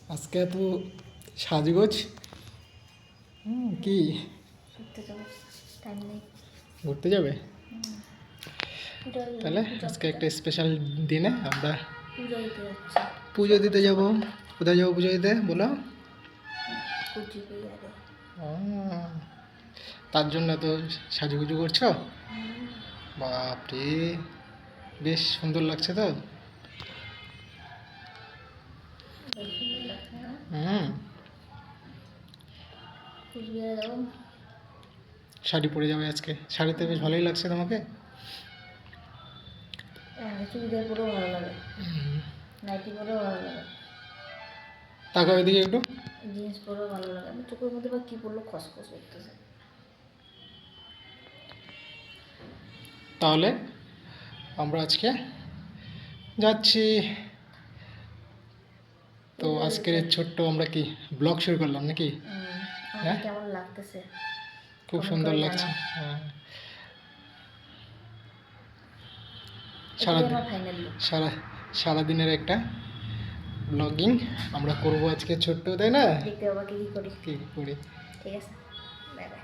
আজকে তো সাজগোজ কি ঘুরতে যাবো, টাইম নেই। ঘুরতে যাবে? তাহলে আজকে একটা স্পেশাল দিনে আমরা পুজো দিতে যাচ্ছি। পুজো দিতে যাব। কোথায় যাবো পুজো দিতে বলো? কুচিবিহারে। আহ, তার জন্য তো সাজুগুজু করছো? বাপরে, বেশ সুন্দর লাগছে তো। বেশ সুন্দর লাগছে না? হুম। কুচবিহারে যাবো। শাড়ি পরে যাবে আজকে? শাড়িতে বেশ ভালোই লাগছে তোমাকে। চুড়িদার পরেও ভালো লাগে, নাইটি পরেও ভালো লাগে, তাকাও এদিকে একটু। জিন্স পরেও ভালো লাগে। আমি চোখের মধ্যে বা কী পরলো খসখস করতেছে। তাহলে আমরা আজকে যাচ্ছি। তো আজকের এই ছোট্ট আমরা কি ব্লগ শুরু করলাম নাকি? আমার হ্যাঁ, কেমন লাগতেছে খুব comment সুন্দর করে লাগছে। জানাও। হ্যাঁ, সারা এটাই আমার ফাইনাল লুক। সারা সারাদিনের একটা ব্লগিং আমরা করব আজকে ছোট্ট, তাই না? দেখতে পাবা কি করি। কি করি। ঠিক আছে, বাই বাই।